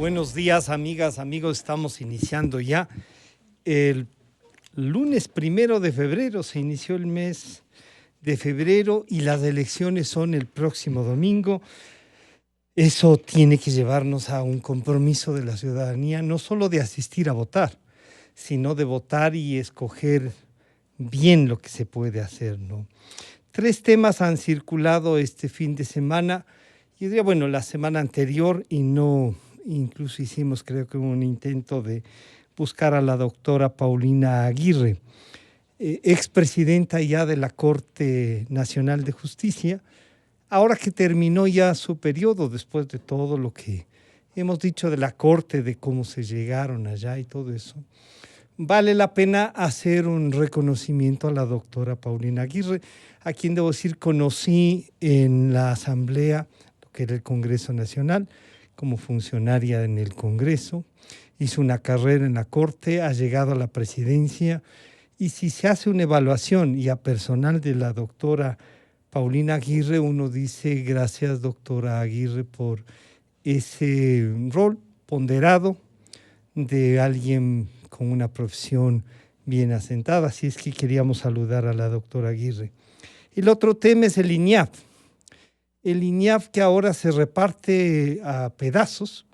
Buenos días, amigas, amigos. Estamos iniciando ya. El lunes 1 de febrero se inició el mes de febrero y las elecciones son el próximo domingo. Eso tiene que llevarnos a un compromiso de la ciudadanía, no solo de asistir a votar, sino de votar y escoger bien lo que se puede hacer, ¿no? 3 temas han circulado este fin de semana. Yo diría, bueno, la semana anterior y no, incluso hicimos creo que un intento de buscar a la doctora Paulina Aguirre, expresidenta ya de la Corte Nacional de Justicia, ahora que terminó ya su periodo, después de todo lo que hemos dicho de la Corte, de cómo se llegaron allá y todo eso. Vale la pena hacer un reconocimiento a la doctora Paulina Aguirre, a quien debo decir conocí en la Asamblea, lo que era el Congreso Nacional, como funcionaria en el Congreso, hizo una carrera en la Corte, ha llegado a la presidencia, y si se hace una evaluación y a personal de la doctora Paulina Aguirre, uno dice gracias doctora Aguirre por ese rol ponderado de alguien con una profesión bien asentada. Así es que queríamos saludar a la doctora Aguirre. El otro tema es el INIAF. El INIAF que ahora se reparte a pedazos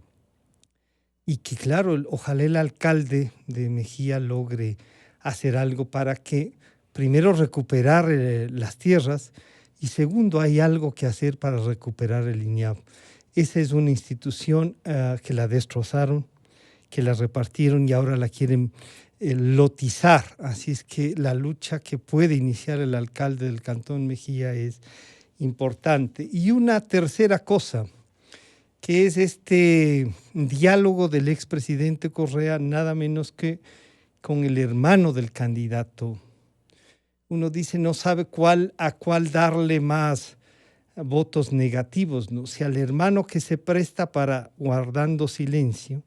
y que claro, ojalá el alcalde de Mejía logre hacer algo para que primero recuperar las tierras y segundo hay algo que hacer para recuperar el INIAF. Esa es una institución que la destrozaron, que la repartieron y ahora la quieren lotizar. Así es que la lucha que puede iniciar el alcalde del Cantón Mejía es importante. Y una tercera cosa, que es este diálogo del expresidente Correa, nada menos que con el hermano del candidato. Uno dice, no sabe a cuál darle más votos negativos, ¿no? Si al hermano que se presta para, guardando silencio,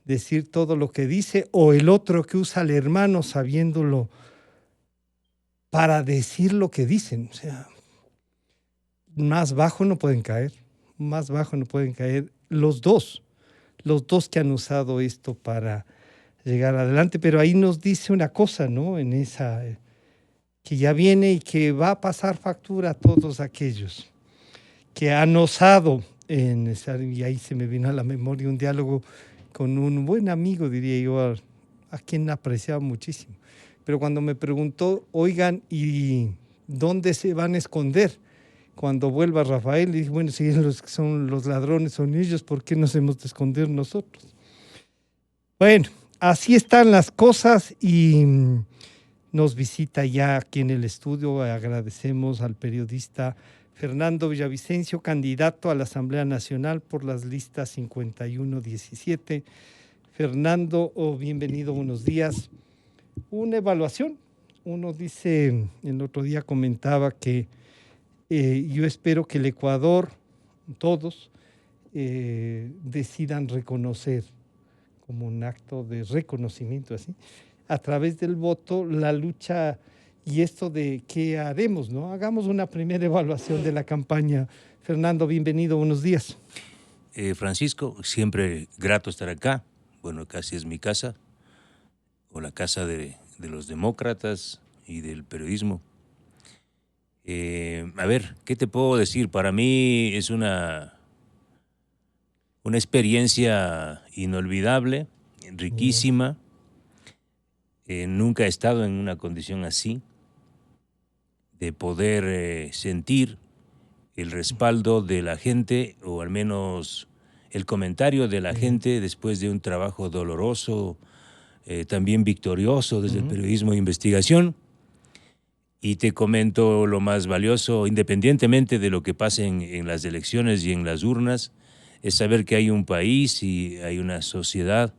decir todo lo que dice, o el otro que usa al hermano sabiéndolo para decir lo que dicen. O sea, más bajo no pueden caer, más bajo no pueden caer los dos que han usado esto para llegar adelante, pero ahí nos dice una cosa, ¿no? En esa, que ya viene y que va a pasar factura a todos aquellos que han osado, y ahí se me vino a la memoria un diálogo con un buen amigo, diría yo, a quien apreciaba muchísimo. Pero cuando me preguntó, oigan, ¿y dónde se van a esconder cuando vuelva Rafael? Le dije, bueno, si los que son los ladrones son ellos, ¿por qué nos hemos de esconder nosotros? Bueno, así están las cosas y nos visita ya aquí en el estudio. Agradecemos al periodista Fernando Villavicencio, candidato a la Asamblea Nacional por las listas 51-17. Fernando, bienvenido, buenos días. Una evaluación. Uno dice, el otro día comentaba que yo espero que el Ecuador, todos, decidan reconocer como un acto de reconocimiento así, a través del voto, la lucha y esto de qué haremos, ¿no? Hagamos una primera evaluación de la campaña. Fernando, bienvenido, buenos días. Francisco, siempre grato estar acá. Bueno, casi es mi casa, o la casa de los demócratas y del periodismo. A ver, ¿qué te puedo decir? Para mí es una experiencia inolvidable, riquísima. Nunca he estado en una condición así, de poder sentir el respaldo de la gente, o al menos el comentario de la gente después de un trabajo doloroso, también victorioso desde el periodismo de investigación. Y te comento lo más valioso, independientemente de lo que pase en las elecciones y en las urnas, es saber que hay un país y hay una sociedad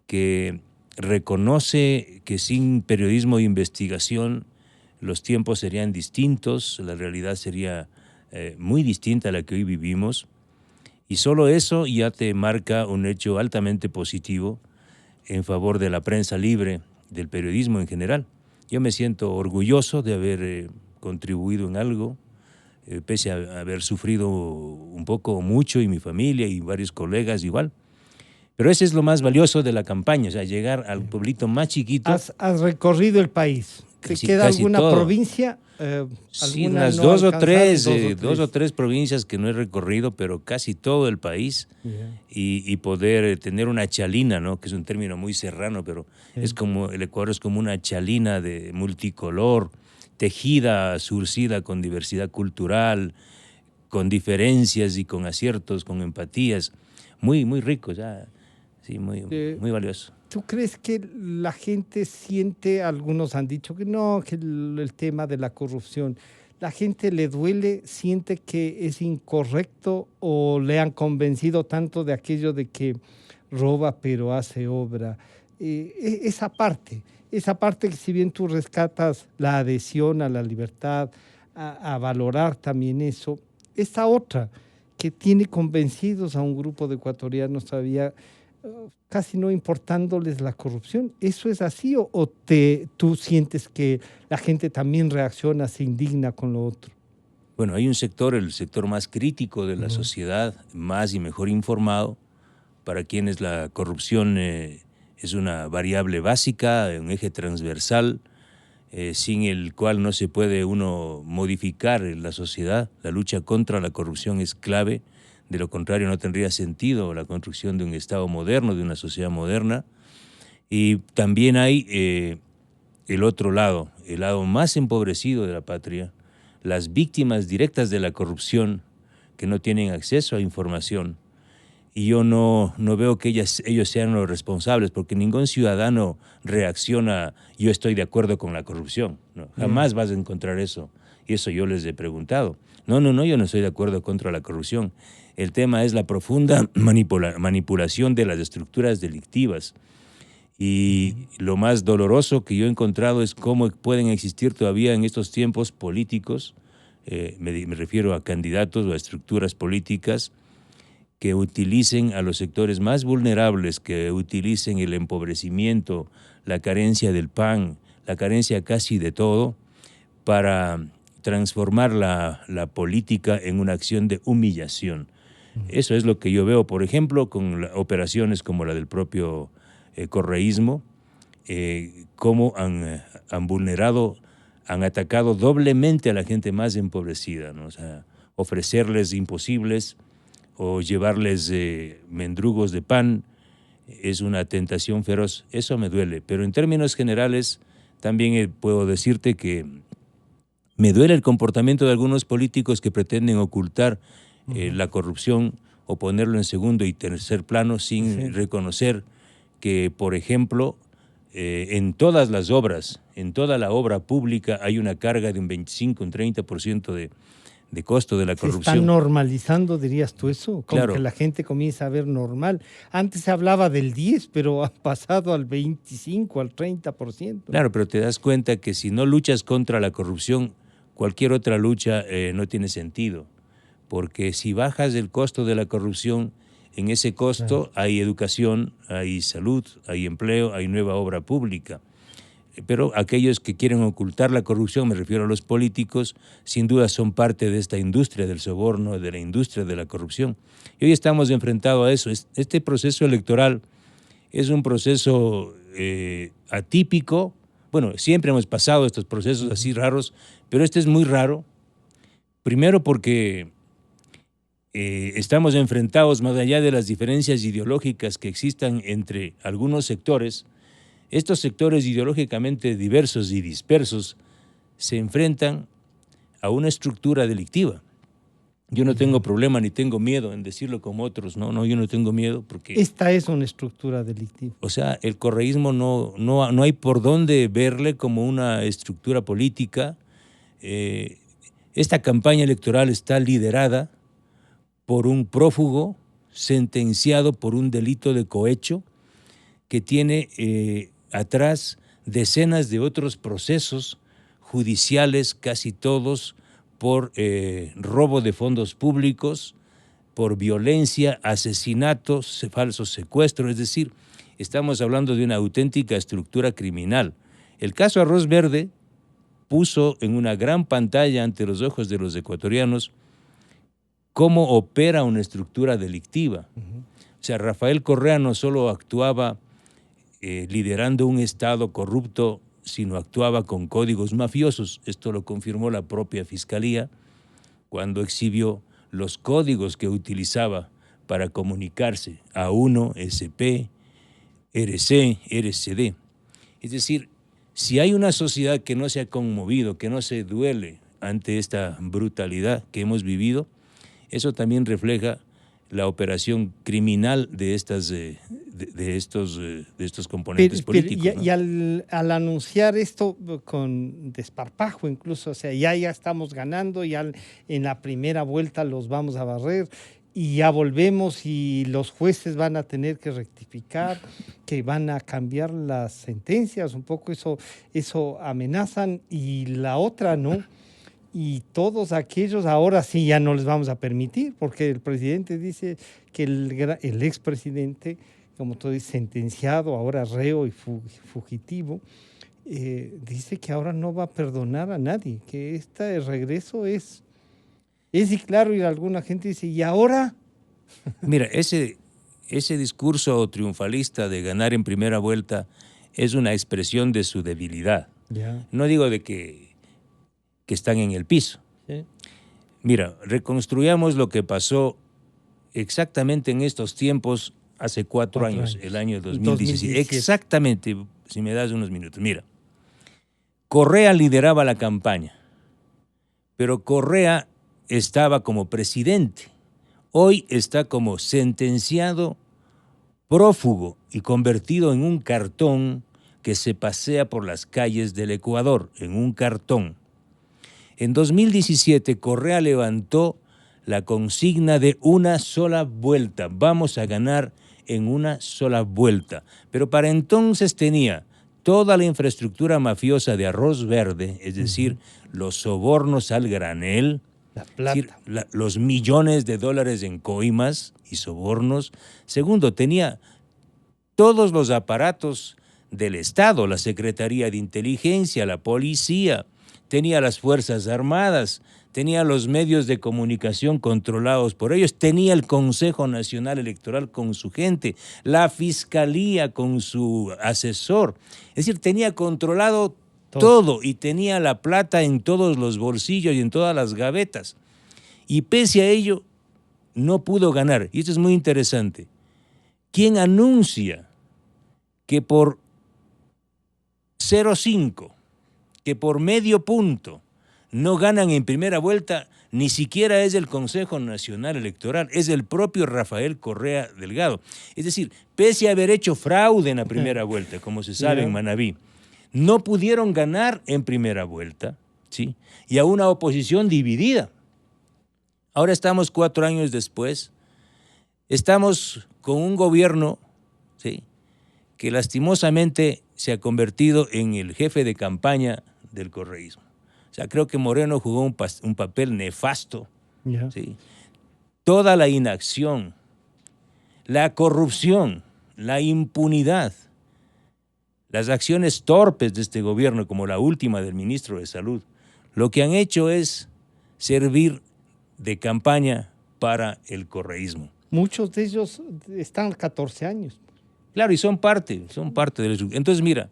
que reconoce que sin periodismo de investigación los tiempos serían distintos, la realidad sería muy distinta a la que hoy vivimos, y solo eso ya te marca un hecho altamente positivo en favor de la prensa libre, del periodismo en general. Yo me siento orgulloso de haber contribuido en algo, pese a haber sufrido un poco o mucho, y mi familia y varios colegas igual, Pero ese es lo más valioso de la campaña, o sea, llegar al pueblito más chiquito. Has recorrido el país. ¿Te queda alguna todo. provincia? Sí, ¿Alguna unas no dos o alcanzada? dos o tres provincias que no he recorrido, pero casi todo el país. Yeah. Y poder tener una chalina, ¿no? Que es un término muy serrano, pero es como, el Ecuador es como una chalina de multicolor, tejida, surcida con diversidad cultural, con diferencias y con aciertos, con empatías, muy, muy rico, ya, sí, muy, muy valioso. ¿Tú crees que la gente siente, algunos han dicho que no, que el tema de la corrupción, la gente le duele, siente que es incorrecto o le han convencido tanto de aquello de que roba pero hace obra? Esa parte que si bien tú rescatas la adhesión a la libertad, a valorar también eso, esta otra que tiene convencidos a un grupo de ecuatorianos todavía casi no importándoles la corrupción. ¿Eso es así o tú sientes que la gente también reacciona, se indigna con lo otro? Bueno, hay un sector, el sector más crítico de la sociedad, más y mejor informado, para quienes la corrupción es una variable básica, un eje transversal, sin el cual no se puede uno modificar la sociedad. La lucha contra la corrupción es clave. De lo contrario, no tendría sentido la construcción de un Estado moderno, de una sociedad moderna. Y también hay el otro lado, el lado más empobrecido de la patria, las víctimas directas de la corrupción que no tienen acceso a información. Y yo no veo que ellos sean los responsables, porque ningún ciudadano reacciona, yo estoy de acuerdo con la corrupción. No, jamás vas a encontrar eso. Y eso yo les he preguntado. No, yo no estoy de acuerdo contra la corrupción. El tema es la profunda manipulación de las estructuras delictivas. Y lo más doloroso que yo he encontrado es cómo pueden existir todavía en estos tiempos políticos, me refiero a candidatos o a estructuras políticas, que utilicen a los sectores más vulnerables, que utilicen el empobrecimiento, la carencia del pan, la carencia casi de todo, para transformar la política en una acción de humillación. Eso es lo que yo veo, por ejemplo, con operaciones como la del propio correísmo, cómo han vulnerado, han atacado doblemente a la gente más empobrecida, ¿no? O sea, ofrecerles imposibles o llevarles mendrugos de pan es una tentación feroz. Eso me duele, pero en términos generales también puedo decirte que me duele el comportamiento de algunos políticos que pretenden ocultar la corrupción o ponerlo en segundo y tercer plano sin reconocer que, por ejemplo, en todas las obras, en toda la obra pública hay una carga de un 25, un 30% de costo de la corrupción. ¿Se está normalizando, dirías tú eso? Como claro, que la gente comienza a ver normal. Antes se hablaba del 10, pero ha pasado al 25, al 30%. Claro, pero te das cuenta que si no luchas contra la corrupción, cualquier otra lucha no tiene sentido. Porque si bajas el costo de la corrupción, en ese costo hay educación, hay salud, hay empleo, hay nueva obra pública. Pero aquellos que quieren ocultar la corrupción, me refiero a los políticos, sin duda son parte de esta industria del soborno, de la industria de la corrupción. Y hoy estamos enfrentados a eso. Este proceso electoral es un proceso atípico. Bueno, siempre hemos pasado estos procesos así raros, pero este es muy raro. Primero porque estamos enfrentados, más allá de las diferencias ideológicas que existan entre algunos sectores, estos sectores ideológicamente diversos y dispersos se enfrentan a una estructura delictiva. Yo no tengo problema ni tengo miedo en decirlo como otros, no, yo no tengo miedo porque... Esta es una estructura delictiva. O sea, el correísmo no hay por dónde verle como una estructura política. Esta campaña electoral está liderada por un prófugo sentenciado por un delito de cohecho que tiene atrás decenas de otros procesos judiciales, casi todos por robo de fondos públicos, por violencia, asesinatos, falsos secuestros, es decir, estamos hablando de una auténtica estructura criminal. El caso Arroz Verde puso en una gran pantalla ante los ojos de los ecuatorianos cómo opera una estructura delictiva. O sea, Rafael Correa no solo actuaba liderando un Estado corrupto, sino actuaba con códigos mafiosos. Esto lo confirmó la propia Fiscalía cuando exhibió los códigos que utilizaba para comunicarse a UNO, SP, RC, RCD. Es decir, si hay una sociedad que no se ha conmovido, que no se duele ante esta brutalidad que hemos vivido, eso también refleja la operación criminal de estos componentes políticos. ¿No? Y al anunciar esto con desparpajo incluso, o sea, ya estamos ganando, ya en la primera vuelta los vamos a barrer y ya volvemos y los jueces van a tener que rectificar, que van a cambiar las sentencias, un poco eso amenazan, y la otra, ¿no? Y todos aquellos ahora sí ya no les vamos a permitir, porque el presidente dice que el expresidente, como tú dices, sentenciado, ahora reo y fugitivo, dice que ahora no va a perdonar a nadie, que este regreso es y claro, y alguna gente dice, ¿y ahora? Mira, ese discurso triunfalista de ganar en primera vuelta es una expresión de su debilidad. Yeah. No digo de que están en el piso. Sí. Mira, reconstruyamos lo que pasó exactamente en estos tiempos hace 4 años, el año 2017. Exactamente, si me das unos minutos. Mira, Correa lideraba la campaña, pero Correa estaba como presidente. Hoy está como sentenciado, prófugo y convertido en un cartón que se pasea por las calles del Ecuador, en un cartón. En 2017, Correa levantó la consigna de una sola vuelta. Vamos a ganar en una sola vuelta. Pero para entonces tenía toda la infraestructura mafiosa de arroz verde, es decir, los sobornos al granel, la plata. Es decir, los millones de dólares en coimas y sobornos. Segundo, tenía todos los aparatos del Estado, la Secretaría de Inteligencia, la Policía, tenía las Fuerzas Armadas, tenía los medios de comunicación controlados por ellos, tenía el Consejo Nacional Electoral con su gente, la Fiscalía con su asesor. Es decir, tenía controlado todo y tenía la plata en todos los bolsillos y en todas las gavetas. Y pese a ello, no pudo ganar. Y esto es muy interesante. ¿Quién anuncia que por 0,5, que por medio punto no ganan en primera vuelta? Ni siquiera es el Consejo Nacional Electoral, es el propio Rafael Correa Delgado. Es decir, pese a haber hecho fraude en la primera vuelta, como se sabe en Manabí, no pudieron ganar en primera vuelta, ¿sí? Y a una oposición dividida. Ahora estamos 4 años después, estamos con un gobierno, ¿sí?, que lastimosamente se ha convertido en el jefe de campaña del correísmo. O sea, creo que Moreno jugó un papel nefasto. ¿Sí? Toda la inacción, la corrupción, la impunidad, las acciones torpes de este gobierno, como la última del ministro de Salud, lo que han hecho es servir de campaña para el correísmo. Muchos de ellos están 14 años. Claro, y son parte de eso. Entonces, mira,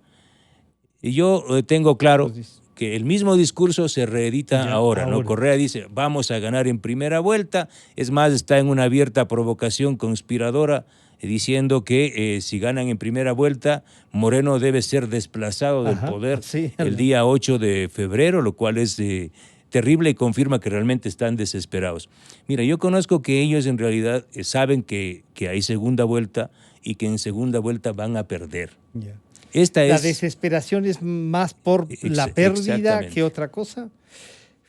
yo tengo claro que el mismo discurso se reedita ahora, ¿no? Correa dice, vamos a ganar en primera vuelta, es más, está en una abierta provocación conspiradora diciendo que si ganan en primera vuelta, Moreno debe ser desplazado del poder el día 8 de febrero, lo cual es terrible y confirma que realmente están desesperados. Mira, yo conozco que ellos en realidad saben que hay segunda vuelta y que en segunda vuelta van a perder. La desesperación es más por la pérdida que otra cosa.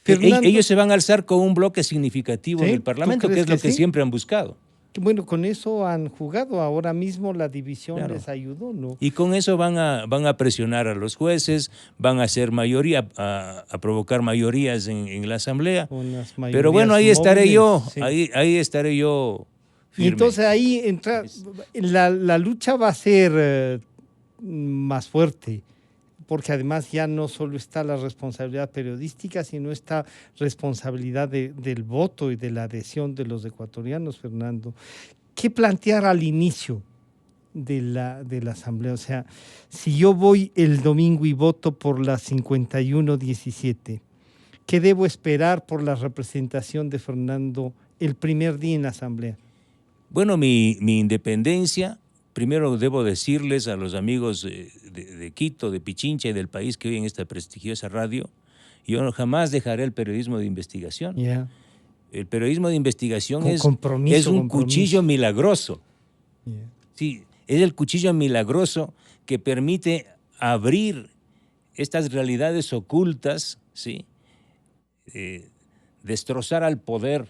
Fernando, ellos se van a alzar con un bloque significativo en el Parlamento, que es lo que siempre han buscado. Bueno, con eso han jugado. Ahora mismo la división les ayudó, ¿no? Y con eso van a presionar a los jueces, van a hacer mayoría, a provocar mayorías en la Asamblea. Pero bueno, ahí estaré yo, ahí estaré yo firme. Y entonces ahí entra, la lucha va a ser más fuerte, porque además ya no solo está la responsabilidad periodística, sino esta responsabilidad del voto y de la adhesión de los ecuatorianos, Fernando. ¿Qué plantear al inicio de la asamblea? O sea, si yo voy el domingo y voto por la 51-17, ¿qué debo esperar por la representación de Fernando el primer día en la asamblea? Bueno, mi independencia, primero debo decirles a los amigos de Quito, de Pichincha y del país que oyen esta prestigiosa radio, yo jamás dejaré el periodismo de investigación. Yeah. El periodismo de investigación Con es compromiso, un cuchillo milagroso. Yeah. Sí, es el cuchillo milagroso que permite abrir estas realidades ocultas, ¿sí? Destrozar al poder,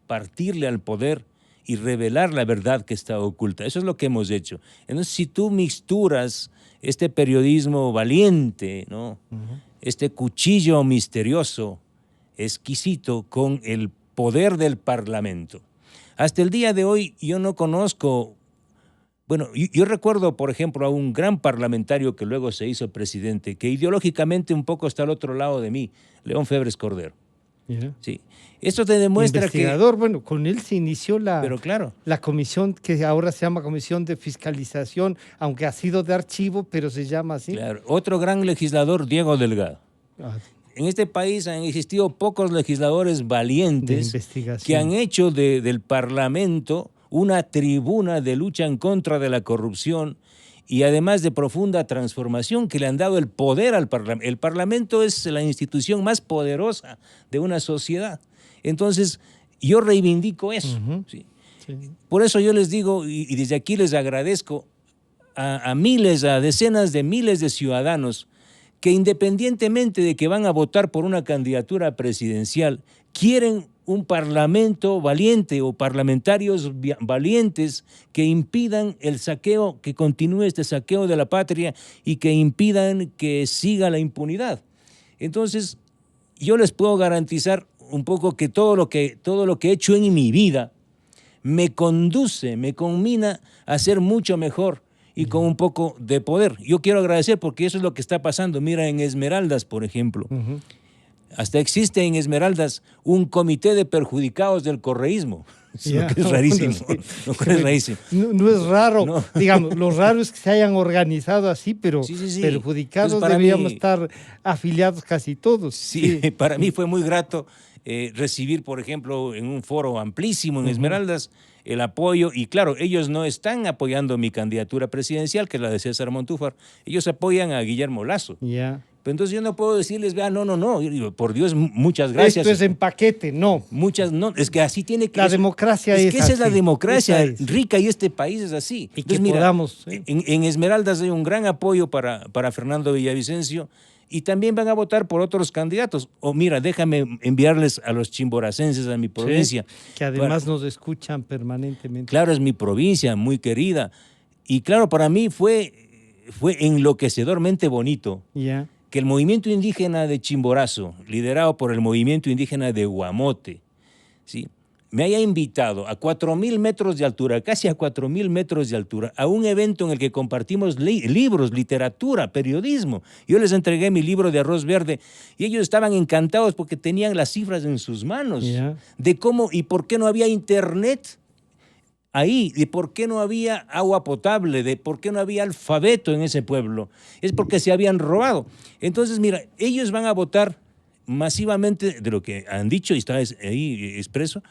partirle al poder y revelar la verdad que está oculta. Eso es lo que hemos hecho. Entonces, si tú mixturas este periodismo valiente, ¿no? Este cuchillo misterioso, exquisito, con el poder del Parlamento. Hasta el día de hoy yo no conozco, bueno, yo recuerdo, por ejemplo, a un gran parlamentario que luego se hizo presidente, que ideológicamente un poco está al otro lado de mí, León Febres Cordero. Yeah. Sí. Esto te demuestra investigador, bueno, con él se inició pero claro, la comisión que ahora se llama Comisión de Fiscalización, aunque ha sido de archivo, pero se llama así. Claro. Otro gran legislador, Diego Delgado. En este país han existido pocos legisladores valientes que han hecho del Parlamento una tribuna de lucha en contra de la corrupción y además de profunda transformación que le han dado el poder al Parlamento. El Parlamento es la institución más poderosa de una sociedad. Entonces, yo reivindico eso. ¿Sí? Sí. Por eso yo les digo, y desde aquí les agradezco a miles, a decenas de miles de ciudadanos que independientemente de que van a votar por una candidatura presidencial, quieren un parlamento valiente o parlamentarios valientes que impidan el saqueo, que continúe este saqueo de la patria y que impidan que siga la impunidad. Entonces, yo les puedo garantizar un poco que todo lo que he hecho en mi vida me conduce, me conmina a ser mucho mejor y con un poco de poder. Yo quiero agradecer porque eso es lo que está pasando. Mira, en Esmeraldas, por ejemplo, hasta existe en Esmeraldas un comité de perjudicados del correísmo. Lo que es rarísimo. Lo que es rarísimo. No es raro, no. Digamos, lo raro es que se hayan organizado así, pero perjudicados entonces, deberíamos estar afiliados casi todos. Sí, para mí fue muy grato recibir, por ejemplo, en un foro amplísimo en Esmeraldas, el apoyo, y claro, ellos no están apoyando mi candidatura presidencial, que es la de César Montúfar, ellos apoyan a Guillermo Lasso. Yeah. Pero entonces yo no puedo decirles, vea, no, yo digo, por Dios, muchas gracias. Esto es en paquete, no. Muchas, no, es que así tiene que... La democracia es que esa es la democracia rica y este país es así. Y entonces, que mira, podamos... En Esmeraldas hay un gran apoyo para Fernando Villavicencio y también van a votar por otros candidatos. O mira, déjame enviarles a los chimboracenses, a mi provincia. Sí, que además nos escuchan permanentemente. Claro, es mi provincia, muy querida. Y claro, para mí fue enloquecedormente bonito. Yeah. Que el movimiento indígena de Chimborazo, liderado por el movimiento indígena de Guamote, ¿sí?, me haya invitado a 4.000 metros de altura, casi a 4.000 metros de altura, a un evento en el que compartimos libros, literatura, periodismo. Yo les entregué mi libro de Arroz Verde y ellos estaban encantados porque tenían las cifras en sus manos de cómo y por qué no había internet ahí, de por qué no había agua potable, de por qué no había alfabeto en ese pueblo. Es porque se habían robado. Entonces, mira, ellos van a votar masivamente, de lo que han dicho y está ahí expreso,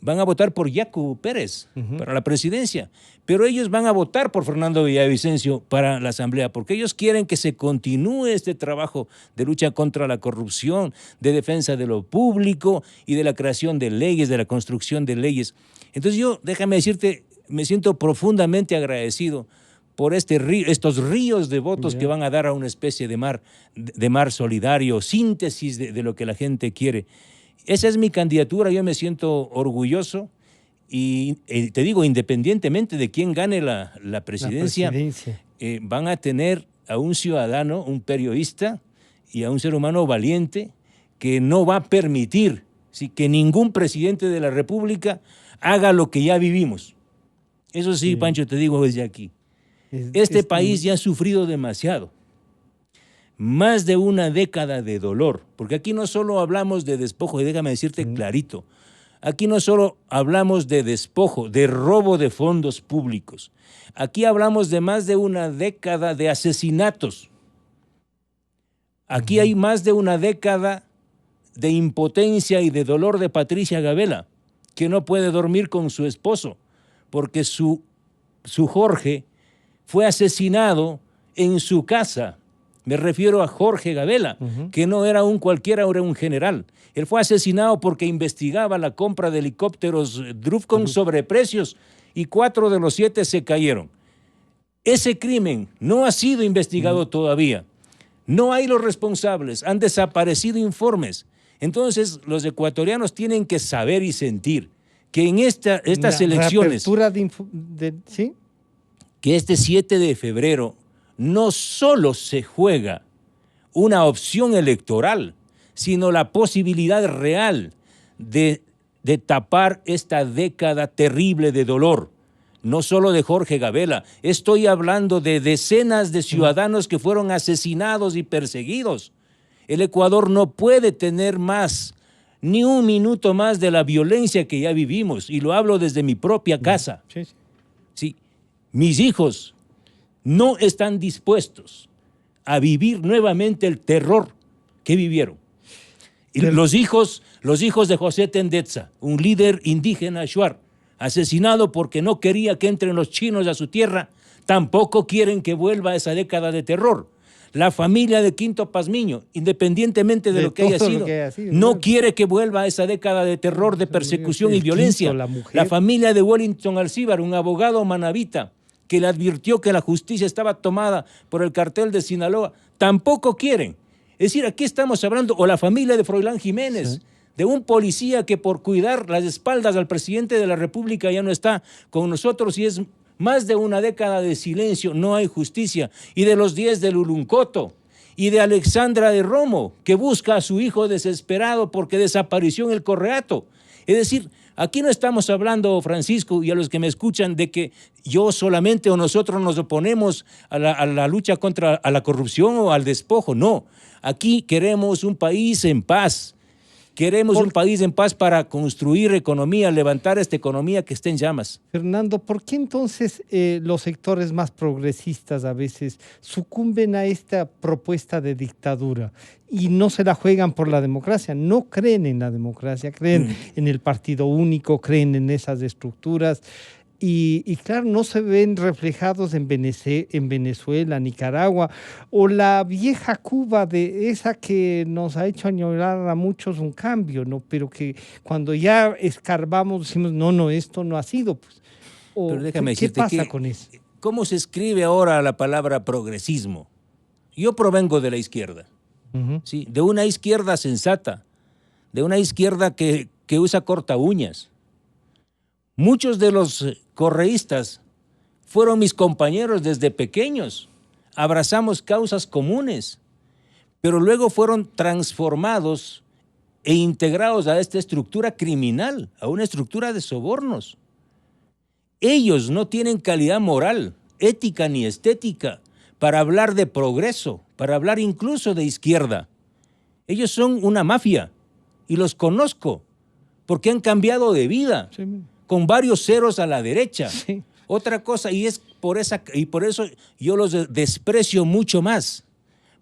van a votar por Yacu Pérez para la presidencia, pero ellos van a votar por Fernando Villavicencio para la asamblea, porque ellos quieren que se continúe este trabajo de lucha contra la corrupción, de defensa de lo público y de la creación de leyes, de la construcción de leyes. Entonces yo, déjame decirte, me siento profundamente agradecido por estos ríos de votos que van a dar a una especie de mar solidario, síntesis de lo que la gente quiere. Esa es mi candidatura, yo me siento orgulloso y te digo, independientemente de quién gane la presidencia, van a tener a un ciudadano, un periodista y a un ser humano valiente que no va a permitir que ningún presidente de la República haga lo que ya vivimos. Eso sí, Pancho, te digo desde aquí. Este país ya ha sufrido demasiado. más de una década de dolor, porque aquí no solo hablamos de despojo, y déjame decirte clarito, aquí no solo hablamos de despojo, de robo de fondos públicos, aquí hablamos de más de una década de asesinatos, aquí hay más de una década de impotencia y de dolor de Patricia Gabela, que no puede dormir con su esposo, porque su Jorge fue asesinado en su casa. Me refiero a Jorge Gabela, que no era un cualquiera, era un general. Él fue asesinado porque investigaba la compra de helicópteros Drufcon sobre precios y 4 de los 7 se cayeron. Ese crimen no ha sido investigado todavía. No hay los responsables, han desaparecido informes. Entonces, los ecuatorianos tienen que saber y sentir que en estas elecciones, ¿sí? que este 7 de febrero no solo se juega una opción electoral, sino la posibilidad real de tapar esta década terrible de dolor. No solo de Jorge Gabela, estoy hablando de decenas de ciudadanos que fueron asesinados y perseguidos. El Ecuador no puede tener más, ni un minuto más de la violencia que ya vivimos, y lo hablo desde mi propia casa. Sí, mis hijos no están dispuestos a vivir nuevamente el terror que vivieron. Y los hijos de José Tendetza, un líder indígena shuar, asesinado porque no quería que entren los chinos a su tierra, tampoco quieren que vuelva a esa década de terror. La familia de Quinto Pazmiño, independientemente de lo que haya sido, no quiere que vuelva a esa década de terror, de persecución y violencia. La familia de Wellington Alcíbar, un abogado manabita, que le advirtió que la justicia estaba tomada por el cartel de Sinaloa, tampoco quieren. Es decir, aquí estamos hablando, o la familia de Froilán Jiménez, de un policía que por cuidar las espaldas al presidente de la República ya no está con nosotros y es más de una década de silencio, no hay justicia. Y de los 10 de Luluncoto y de Alexandra de Romo, que busca a su hijo desesperado porque desapareció en el Correato. Es decir, aquí no estamos hablando, Francisco, y a los que me escuchan, de que yo solamente o nosotros nos oponemos a la lucha contra la corrupción o al despojo. No, aquí queremos un país en paz. Queremos un país en paz para construir economía, levantar esta economía que esté en llamas. Fernando, ¿por qué entonces los sectores más progresistas a veces sucumben a esta propuesta de dictadura y no se la juegan por la democracia? No creen en la democracia, creen en el partido único, creen en esas estructuras. Y claro, no se ven reflejados en Venezuela, Nicaragua o la vieja Cuba, de esa que nos ha hecho añorar a muchos un cambio, ¿no? Pero que cuando ya escarbamos decimos, no, esto no ha sido. Pues. Pero déjame decirte, ¿qué pasa con eso? ¿Cómo se escribe ahora la palabra progresismo? Yo provengo de la izquierda, ¿sí? De una izquierda sensata, de una izquierda que usa corta uñas. Muchos de los correístas fueron mis compañeros desde pequeños. Abrazamos causas comunes, pero luego fueron transformados e integrados a esta estructura criminal, a una estructura de sobornos. Ellos no tienen calidad moral, ética ni estética para hablar de progreso, para hablar incluso de izquierda. Ellos son una mafia y los conozco porque han cambiado de vida. Sí. Con varios ceros a la derecha. Sí. Otra cosa, y por eso yo los desprecio mucho más,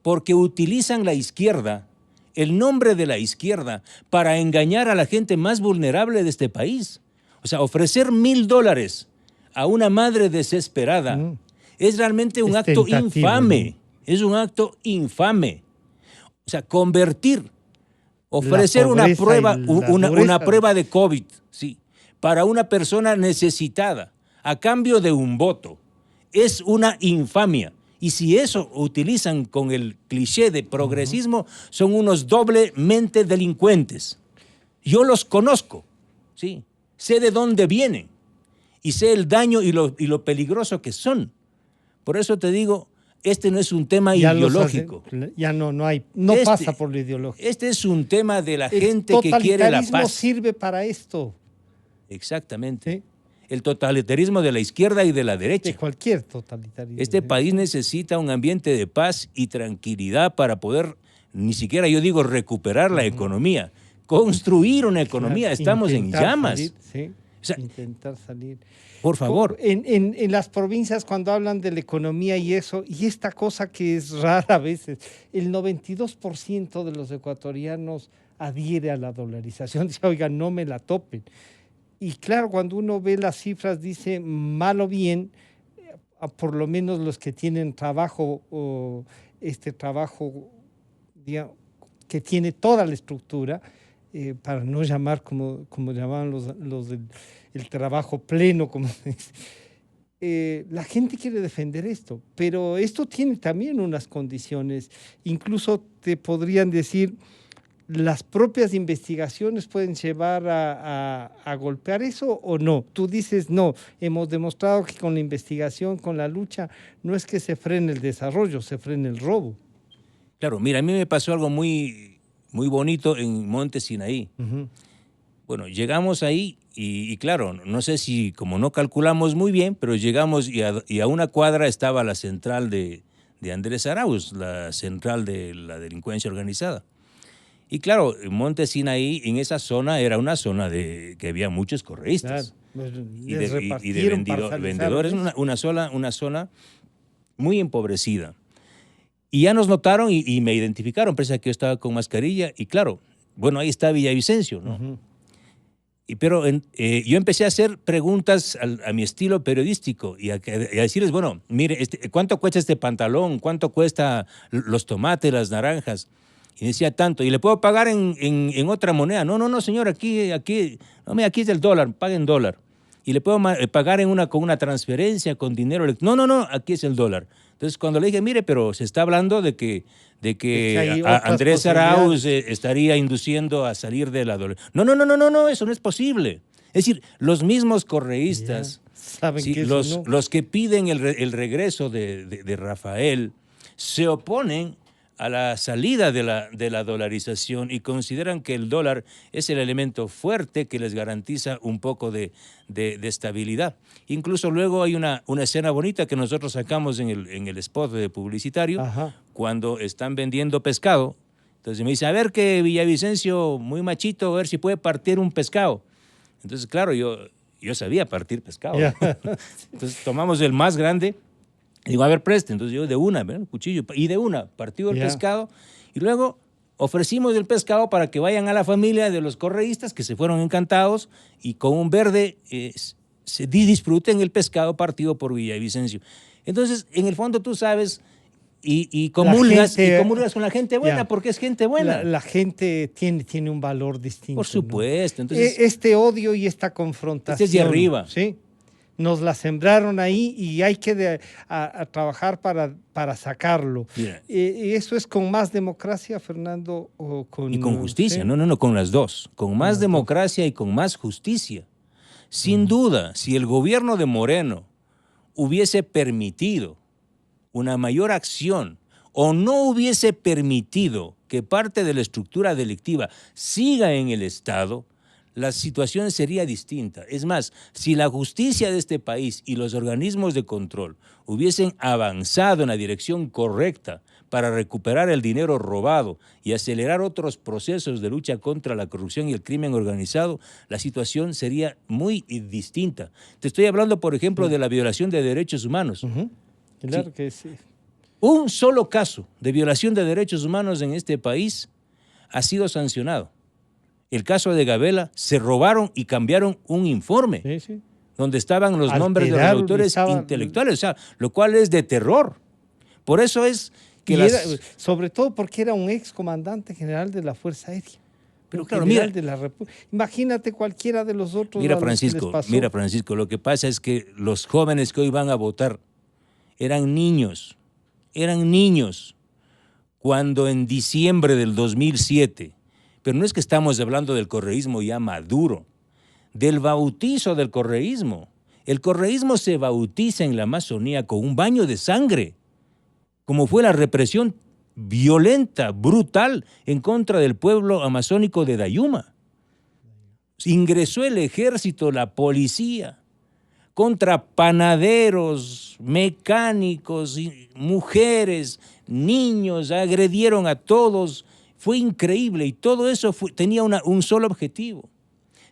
porque utilizan la izquierda, el nombre de la izquierda, para engañar a la gente más vulnerable de este país. O sea, ofrecer $1,000 a una madre desesperada es realmente un acto infame. ¿No? Es un acto infame. O sea, ofrecer una prueba de COVID, sí, para una persona necesitada, a cambio de un voto, es una infamia. Y si eso utilizan con el cliché de progresismo, son unos doblemente delincuentes. Yo los conozco, ¿sí? Sé de dónde vienen y sé el daño y lo peligroso que son. Por eso te digo, este no es un tema ideológico. No pasa por lo ideológico. Este es un tema de la gente que quiere la paz. El totalitarismo sirve para esto. Exactamente. ¿Sí? el totalitarismo de la izquierda y de la derecha. De cualquier totalitarismo. Este país necesita un ambiente de paz y tranquilidad para poder, ni siquiera yo digo recuperar la economía, construir una economía. Claro, estamos en intentar llamas. salir, sí, O sea, intentar salir. por favor. En las provincias, cuando hablan de la economía y eso, y esta cosa que es rara a veces, el 92% de los ecuatorianos adhiere a la dolarización. Dice, oiga, no me la topen. Y claro, cuando uno ve las cifras, dice, mal o bien, por lo menos los que tienen trabajo, o este trabajo, digamos, que tiene toda la estructura, para no llamar como llamaban los del el trabajo pleno, como se dice. La gente quiere defender esto, pero esto tiene también unas condiciones. Incluso te podrían decir, las propias investigaciones pueden llevar a golpear eso o no. Tú dices, no, hemos demostrado que con la investigación, con la lucha, no es que se frene el desarrollo, se frene el robo. Claro, mira, a mí me pasó algo muy, muy bonito en Monte Sinaí. Uh-huh. Bueno, llegamos ahí y claro, no sé si como no calculamos muy bien, pero llegamos y a una cuadra estaba la central de Andrés Arauz, la central de la delincuencia organizada. Y claro, Monte Sinaí en esa zona era una zona que había muchos correístas. Claro, y de vendedores, una zona muy empobrecida. Y ya nos notaron y me identificaron, pese a que yo estaba con mascarilla. Y claro, bueno, ahí está Villavicencio, ¿no? Uh-huh. Pero yo empecé a hacer preguntas a mi estilo periodístico y a decirles, bueno, mire, ¿cuánto cuesta este pantalón? ¿Cuánto cuesta los tomates, las naranjas? Y decía tanto, ¿y le puedo pagar en otra moneda? No, señor, aquí es el dólar, pague en dólar. Y le puedo pagar con una transferencia, con dinero. No, aquí es el dólar. Entonces, cuando le dije, mire, pero se está hablando de que Andrés Arauz estaría induciendo a salir de la dólar. No, eso no es posible. Es decir, los mismos correístas, saben sí, que los que piden el regreso de Rafael, se oponen a la salida de la dolarización y consideran que el dólar es el elemento fuerte que les garantiza un poco de estabilidad. Incluso luego hay una escena bonita que nosotros sacamos en el spot publicitario. Ajá. Cuando están vendiendo pescado. Entonces me dice, a ver que Villavicencio, muy machito, a ver si puede partir un pescado. Entonces, claro, yo sabía partir pescado. Yeah. Entonces tomamos el más grande. Digo, a ver, preste. Entonces yo de una, ¿ven? Cuchillo, y de una, partió el pescado. Y luego ofrecimos el pescado para que vayan a la familia de los correístas, que se fueron encantados, y con un verde se disfruten el pescado partido por Villavicencio. Entonces, en el fondo tú sabes, y comulgas con la gente buena, porque es gente buena. La gente tiene un valor distinto. Por supuesto. ¿no? Entonces, este odio y esta confrontación. Este es de arriba. ¿Sí? Nos la sembraron ahí y hay que a trabajar para sacarlo. Y eso es con más democracia, Fernando, o con... Y con justicia, ¿sí? no, con las dos. Con más democracia y con más justicia. Sin duda, si el gobierno de Moreno hubiese permitido una mayor acción o no hubiese permitido que parte de la estructura delictiva siga en el Estado, la situación sería distinta. Es más, si la justicia de este país y los organismos de control hubiesen avanzado en la dirección correcta para recuperar el dinero robado y acelerar otros procesos de lucha contra la corrupción y el crimen organizado, la situación sería muy distinta. Te estoy hablando, por ejemplo, de la violación de derechos humanos. Uh-huh. Claro Sí. que sí. Un solo caso de violación de derechos humanos en este país ha sido sancionado. El caso de Gabela, se robaron y cambiaron un informe donde estaban los nombres de los autores intelectuales, o sea, lo cual es de terror. Por eso es que sobre todo porque era un ex comandante general de la Fuerza Aérea. Pero claro, mira, de la imagínate cualquiera de los otros. Mira, Francisco, lo que pasa es que los jóvenes que hoy van a votar eran niños cuando en diciembre del 2007, pero no es que estamos hablando del correísmo ya maduro, del bautizo del correísmo. El correísmo se bautiza en la Amazonía con un baño de sangre, como fue la represión violenta, brutal, en contra del pueblo amazónico de Dayuma. Ingresó el ejército, la policía, contra panaderos, mecánicos, mujeres, niños, agredieron a todos. Fue increíble y todo eso tenía un solo objetivo: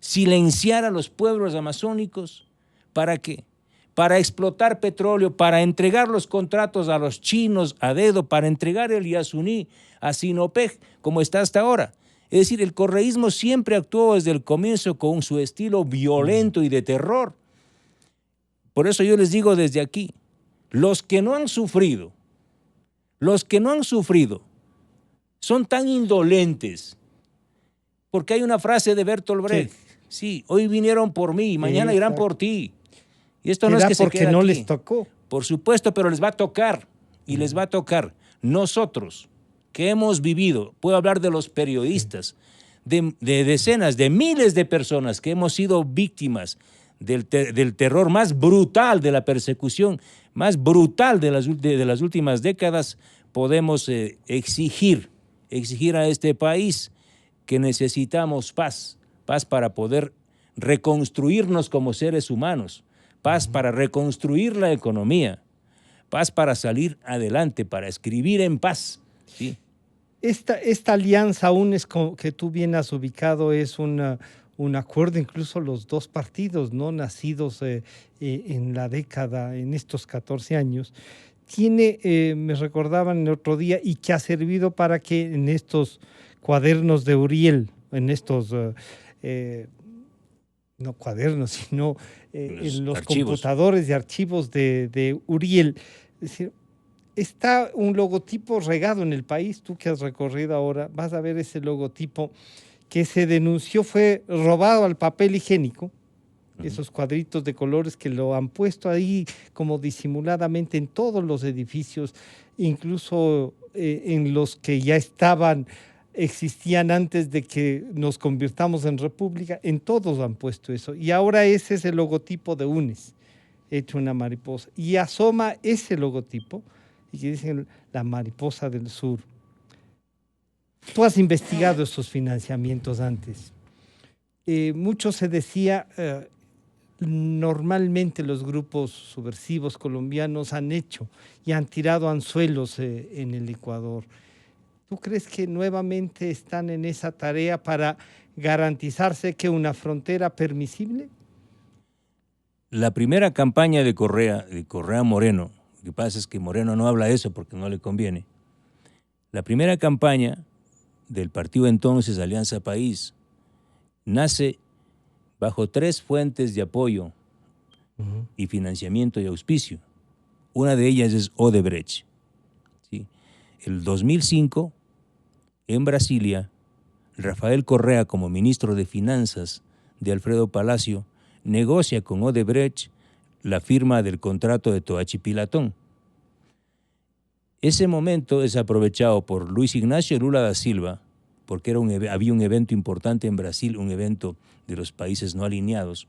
silenciar a los pueblos amazónicos. ¿Para qué? Para explotar petróleo, para entregar los contratos a los chinos a dedo, para entregar el Yasuní a Sinopec, como está hasta ahora. Es decir, el correísmo siempre actuó desde el comienzo con su estilo violento y de terror. Por eso yo les digo desde aquí, los que no han sufrido, son tan indolentes, porque hay una frase de Bertolt Brecht, sí, hoy vinieron por mí, mañana irán por ti. Y esto no es que se quede porque no aquí. les tocó. Por supuesto, pero les va a tocar, y les va a tocar. Nosotros, que hemos vivido, puedo hablar de los periodistas, de decenas, de miles de personas que hemos sido víctimas del terror más brutal, de la persecución más brutal de las últimas décadas, podemos exigir a este país que necesitamos paz para poder reconstruirnos como seres humanos, paz para reconstruir la economía, paz para salir adelante, para escribir en paz. ¿Sí? Esta alianza UNES que tú bien has ubicado es un acuerdo, incluso los dos partidos no nacidos en la década, en estos 14 años, me recordaban el otro día, y que ha servido para que en estos cuadernos de Uriel, en estos, no cuadernos, sino en los computadores de archivos de Uriel, es decir, está un logotipo regado en el país. Tú que has recorrido ahora, vas a ver ese logotipo que se denunció fue robado al papel higiénico, esos cuadritos de colores que lo han puesto ahí como disimuladamente en todos los edificios, incluso en los que ya existían antes de que nos convirtamos en república, en todos han puesto eso. Y ahora ese es el logotipo de UNES, hecho una mariposa. Y asoma ese logotipo, y que dicen la mariposa del sur. Tú has investigado estos financiamientos antes. Mucho se decía, normalmente los grupos subversivos colombianos han hecho y han tirado anzuelos en el Ecuador. ¿Tú crees que nuevamente están en esa tarea para garantizarse que una frontera permisible? La primera campaña de Correa Moreno, lo que pasa es que Moreno no habla de eso porque no le conviene. La primera campaña del partido entonces Alianza País nace bajo 3 fuentes de apoyo y financiamiento y auspicio. Una de ellas es Odebrecht. ¿Sí? El 2005, en Brasilia, Rafael Correa, como ministro de Finanzas de Alfredo Palacio, negocia con Odebrecht la firma del contrato de Toachi-Pilatón. Ese momento es aprovechado por Luis Ignacio Lula da Silva, porque había un evento importante en Brasil, un evento de los países no alineados,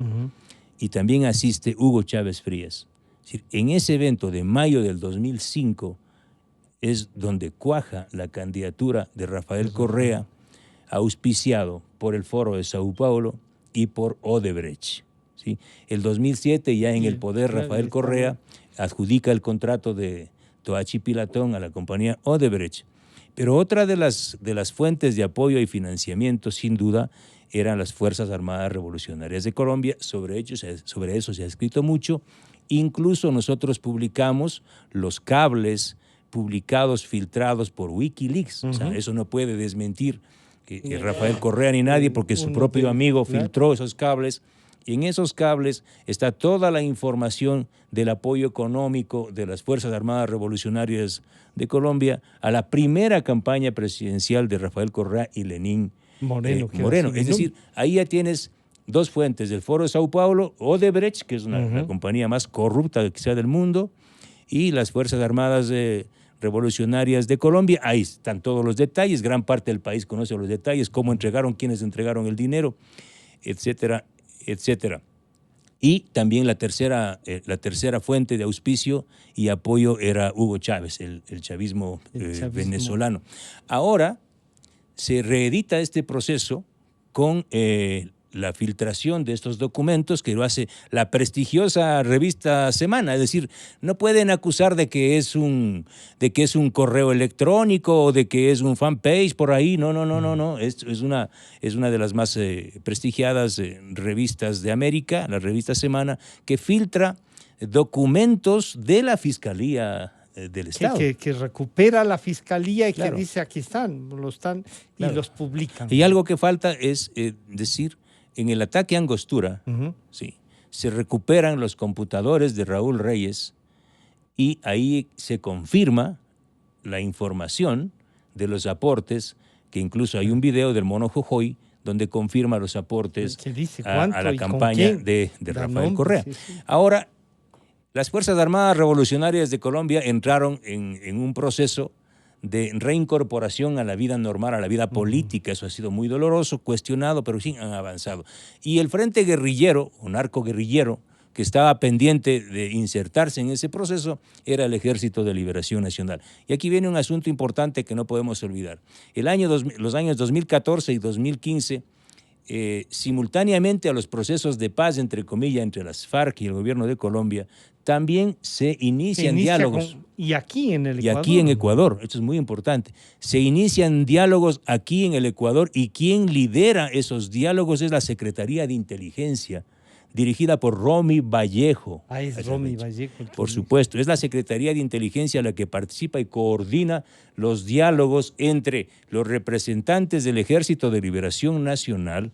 y también asiste Hugo Chávez Frías. Es decir, en ese evento de mayo del 2005 es donde cuaja la candidatura de Rafael Correa, auspiciado por el Foro de Sao Paulo y por Odebrecht. ¿Sí? El 2007, ya en el poder, Rafael Correa adjudica el contrato de Toachi-Pilatón a la compañía Odebrecht. Pero otra de las fuentes de apoyo y financiamiento, sin duda, eran las Fuerzas Armadas Revolucionarias de Colombia. Sobre eso se ha escrito mucho. Incluso nosotros publicamos los cables publicados, filtrados por Wikileaks. O sea, eso no puede desmentir que Rafael Correa ni nadie, porque su propio amigo filtró esos cables. Y en esos cables está toda la información del apoyo económico de las Fuerzas Armadas Revolucionarias de Colombia a la primera campaña presidencial de Rafael Correa y Lenín Moreno. Es decir, ahí ya tienes 2 fuentes, del Foro de Sao Paulo, Odebrecht, que es la compañía más corrupta quizá del mundo, y las Fuerzas Armadas Revolucionarias de Colombia. Ahí están todos los detalles, gran parte del país conoce los detalles, cómo entregaron, quiénes entregaron el dinero, etcétera, etcétera. Y también la tercera fuente de auspicio y apoyo era Hugo Chávez, el chavismo venezolano. Ahora se reedita este proceso con la filtración de estos documentos que lo hace la prestigiosa revista Semana. Es decir, no pueden acusar de que es un correo electrónico o de que es un fanpage por ahí. No. Es una de las más prestigiadas revistas de América, la revista Semana, que filtra documentos de la Fiscalía del Estado. Que recupera la Fiscalía y Claro. que dice aquí están Claro. y los publican. Y algo que falta es decir, en el ataque a Angostura, sí, se recuperan los computadores de Raúl Reyes y ahí se confirma la información de los aportes, que incluso hay un video del Mono Jojoy donde confirma los aportes Que dice a cuánto la y con campaña quién. de Da Rafael nombre, Correa. sí, sí. Ahora, las Fuerzas Armadas Revolucionarias de Colombia entraron en un proceso de reincorporación a la vida normal, a la vida política. Eso ha sido muy doloroso, cuestionado, pero sí han avanzado. Y el frente guerrillero, o narcoguerrillero, que estaba pendiente de insertarse en ese proceso, era el Ejército de Liberación Nacional. Y aquí viene un asunto importante que no podemos olvidar. Los años 2014 y 2015, simultáneamente a los procesos de paz, entre comillas, entre las FARC y el gobierno de Colombia, también se inician diálogos. Y aquí en el Y Ecuador. aquí en Ecuador, esto es muy importante, se inician diálogos aquí en el Ecuador y quien lidera esos diálogos es la Secretaría de Inteligencia, dirigida por Romy Vallejo. Es Romy Vallejo. Por supuesto, es la Secretaría de Inteligencia la que participa y coordina los diálogos entre los representantes del Ejército de Liberación Nacional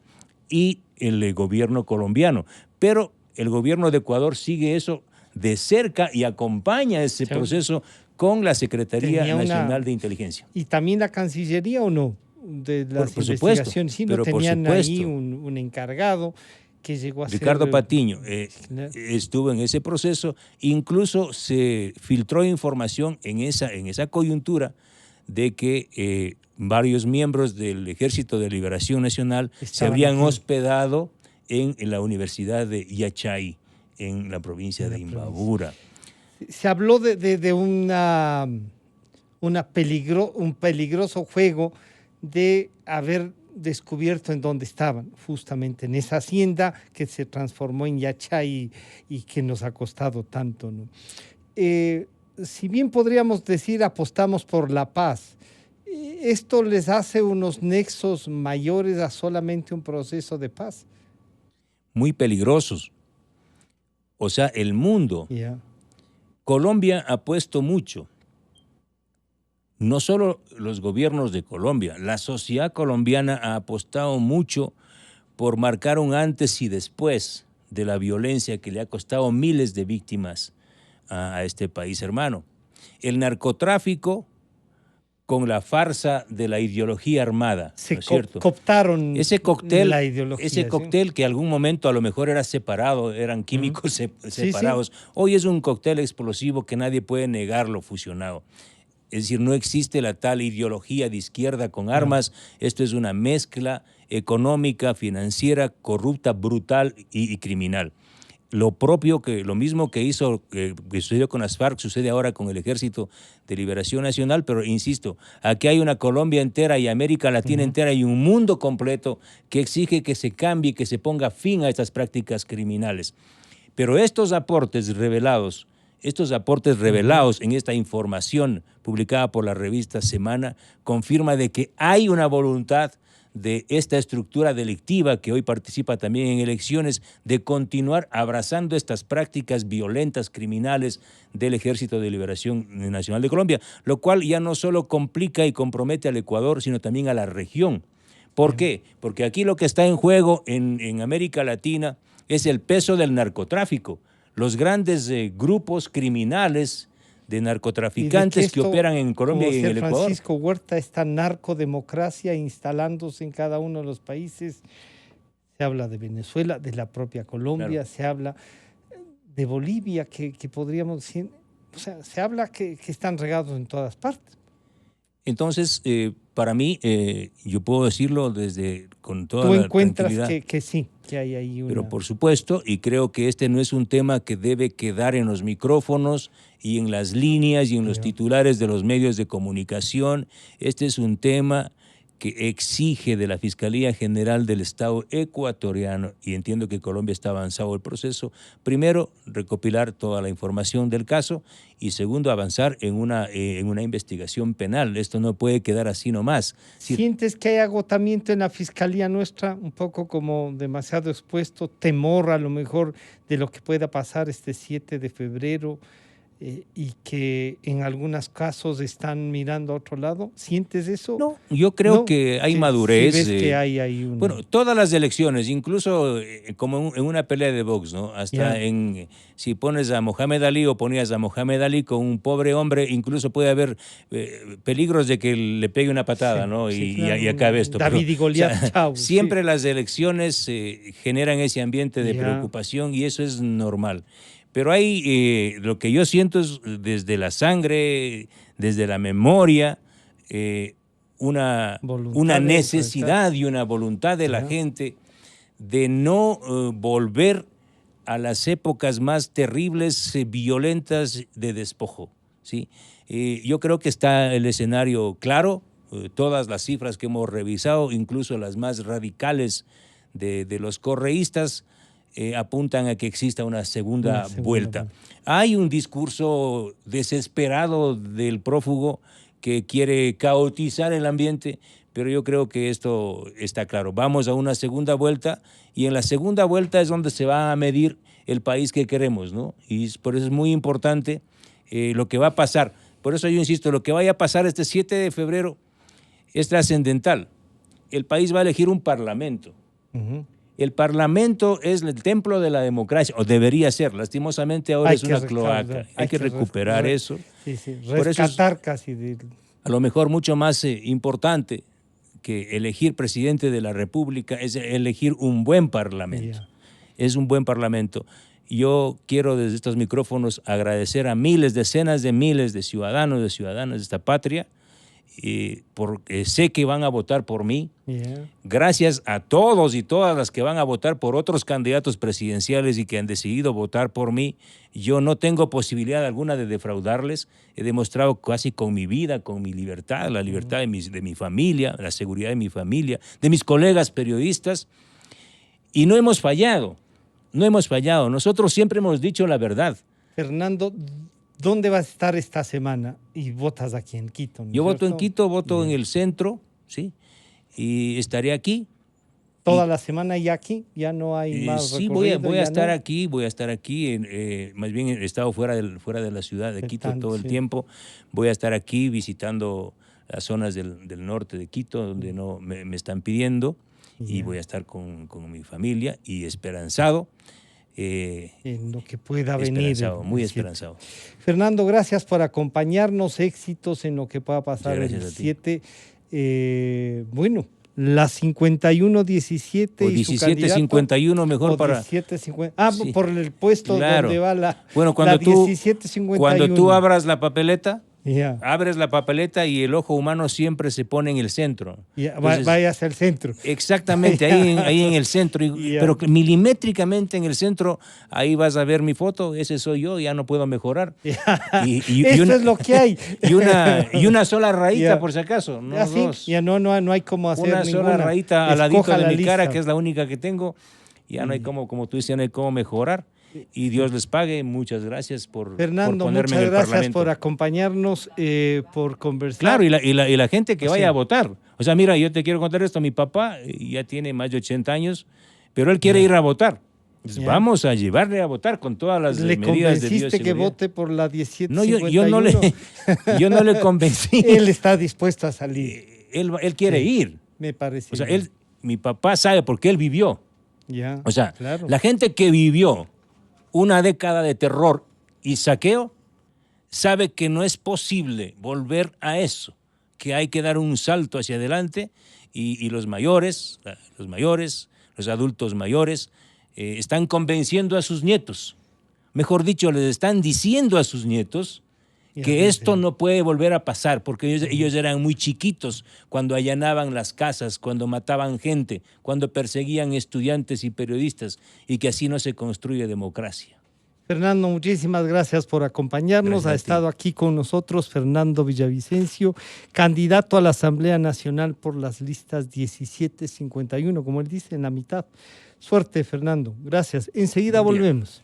y el gobierno colombiano. Pero el gobierno de Ecuador sigue eso de cerca y acompaña ese proceso con la Secretaría Nacional de Inteligencia. ¿Y también la Cancillería o no? De las por investigaciones. Sí, pero no tenían por ahí supuesto. un encargado que llegó a Ricardo ser... Patiño estuvo en ese proceso, incluso se filtró información en esa coyuntura de que varios miembros del Ejército de Liberación Nacional se habrían hospedado en la Universidad de Yachay, en la provincia de Imbabura. Se habló de un peligroso juego de haber descubierto en dónde estaban, justamente en esa hacienda que se transformó en Yachay y que nos ha costado tanto, ¿no? Si bien podríamos decir apostamos por la paz, ¿esto les hace unos nexos mayores a solamente un proceso de paz? Muy peligrosos. O sea, el mundo. Colombia ha puesto mucho. No solo los gobiernos de Colombia, la sociedad colombiana ha apostado mucho por marcar un antes y después de la violencia que le ha costado miles de víctimas a este país hermano. El narcotráfico con la farsa de la ideología armada, ¿no es cierto? Cooptaron ese cóctel, la ideología. Ese cóctel que algún momento a lo mejor era separado, eran químicos separados. Sí. Hoy es un cóctel explosivo que nadie puede negarlo fusionado. Es decir, no existe la tal ideología de izquierda con armas. Esto es una mezcla económica, financiera, corrupta, brutal y criminal. Lo mismo que sucedió con las FARC, sucede ahora con el Ejército de Liberación Nacional, pero insisto, aquí hay una Colombia entera y América Latina entera y un mundo completo que exige que se cambie, que se ponga fin a estas prácticas criminales. Pero estos aportes revelados en esta información publicada por la revista Semana confirma de que hay una voluntad de esta estructura delictiva que hoy participa también en elecciones de continuar abrazando estas prácticas violentas, criminales del Ejército de Liberación Nacional de Colombia, lo cual ya no solo complica y compromete al Ecuador, sino también a la región. ¿Por qué? Porque aquí lo que está en juego en América Latina es el peso del narcotráfico. Los grandes grupos criminales de narcotraficantes que operan en Colombia y en el Ecuador. Francisco Huerta, esta narcodemocracia instalándose en cada uno de los países. Se habla de Venezuela, de la propia Colombia, claro. Se habla de Bolivia, que podríamos decir, o sea, se habla que están regados en todas partes. Entonces, para mí, yo puedo decirlo con toda la tranquilidad. Tú encuentras que sí, que hay ahí una... Pero por supuesto, y creo que este no es un tema que debe quedar en los micrófonos y en las líneas y en los titulares de los medios de comunicación. Este es un tema que exige de la Fiscalía General del Estado ecuatoriano, y entiendo que Colombia está avanzado el proceso, primero, recopilar toda la información del caso y segundo, avanzar en una investigación penal. Esto no puede quedar así nomás. ¿Sientes que hay agotamiento en la Fiscalía nuestra? Un poco como demasiado expuesto, temor a lo mejor de lo que pueda pasar este 7 de febrero. Y que en algunos casos están mirando a otro lado. ¿Sientes eso? No, yo creo que hay madurez. Si ves que hay Bueno, todas las elecciones, incluso como en una pelea de box, ¿no? Hasta si pones a Mohamed Ali o ponías a Mohamed Ali con un pobre hombre, incluso puede haber peligros de que le pegue una patada, ¿no? Claro, y acabe esto. David y Goliat, chao. Siempre las elecciones generan ese ambiente de preocupación y eso es normal. Pero hay, lo que yo siento es desde la sangre, desde la memoria, una necesidad y una voluntad de la gente de no volver a las épocas más terribles, violentas de despojo, ¿sí? Yo creo que está el escenario claro, todas las cifras que hemos revisado, incluso las más radicales de los correístas, apuntan a que exista una segunda vuelta. Hay un discurso desesperado del prófugo que quiere caotizar el ambiente, pero yo creo que esto está claro. Vamos a una segunda vuelta y en la segunda vuelta es donde se va a medir el país que queremos, ¿no? Y por eso es muy importante lo que va a pasar. Por eso yo insisto, lo que vaya a pasar este 7 de febrero es trascendental. El país va a elegir un parlamento. El Parlamento es el templo de la democracia, o debería ser. Lastimosamente ahora es una cloaca. Hay que recuperar eso. Rescatar casi. A lo mejor mucho más importante que elegir presidente de la República es elegir un buen Parlamento. Es un buen Parlamento. Yo quiero desde estos micrófonos agradecer a miles, decenas de miles de ciudadanos, de ciudadanas de esta patria, porque sé que van a votar por mí. Gracias a todos y todas las que van a votar por otros candidatos presidenciales y que han decidido votar por mí. Yo no tengo posibilidad alguna de defraudarles. He demostrado casi con mi vida, con mi libertad, la libertad de mi familia, la seguridad de mi familia, de mis colegas periodistas. Y no hemos fallado, no hemos fallado. Nosotros siempre hemos dicho la verdad. Fernando, ¿dónde vas a estar esta semana? Y votas aquí en Quito, ¿no? Yo voto en Quito, voto en el centro, ¿sí? Y estaré aquí. ¿Toda la semana ya aquí? ¿Ya no hay más recorrido? Sí, voy a estar aquí, más bien he estado fuera de la ciudad de Quito todo el tiempo. Voy a estar aquí visitando las zonas del norte de Quito, donde no me están pidiendo, y voy a estar con mi familia y esperanzado. En lo que pueda venir. Muy esperanzado. Fernando, gracias por acompañarnos, éxitos en lo que pueda pasar el 7. Bueno, la 51-17 o 17-51 mejor o para... 17-50. Sí. Por el puesto donde va la 17-51. Cuando tú abras la papeleta, abres la papeleta y el ojo humano siempre se pone en el centro. Entonces, vaya hacia el centro. Exactamente, ahí en el centro. Pero milimétricamente en el centro, ahí vas a ver mi foto, ese soy yo, ya no puedo mejorar. Esto es lo que hay. Y una sola rayita, por si acaso. No dos. Ya no hay cómo hacer una ninguna. Sola rayita al ladito de mi cara, que es la única que tengo. Ya no hay como tú dices, no hay cómo mejorar. Y Dios les pague. Muchas gracias por Fernando, ponerme muchas en el gracias Parlamento. Por acompañarnos, por conversar. Claro, y la gente que vaya a votar. O sea, mira, yo te quiero contar esto. Mi papá ya tiene más de 80 años, pero él quiere ir a votar. Entonces, vamos a llevarle a votar con todas las medidas de bioseguridad. ¿Le convenciste que vote por la 1751? No, yo no le convencí. Él está dispuesto a salir. Él quiere ir. Me parece. O sea, mi papá sabe porque él vivió. O sea, claro. La gente que vivió una década de terror y saqueo sabe que no es posible volver a eso, que hay que dar un salto hacia adelante y los mayores, los adultos mayores, están convenciendo a sus nietos. Mejor dicho, les están diciendo a sus nietos que esto no puede volver a pasar, porque ellos eran muy chiquitos cuando allanaban las casas, cuando mataban gente, cuando perseguían estudiantes y periodistas, y que así no se construye democracia. Fernando, muchísimas gracias por acompañarnos. Gracias a Ha ti. estado aquí con nosotros Fernando Villavicencio, candidato a la Asamblea Nacional por las listas 1751, como él dice, en la mitad. Suerte, Fernando. Gracias. Enseguida Buen día. volvemos.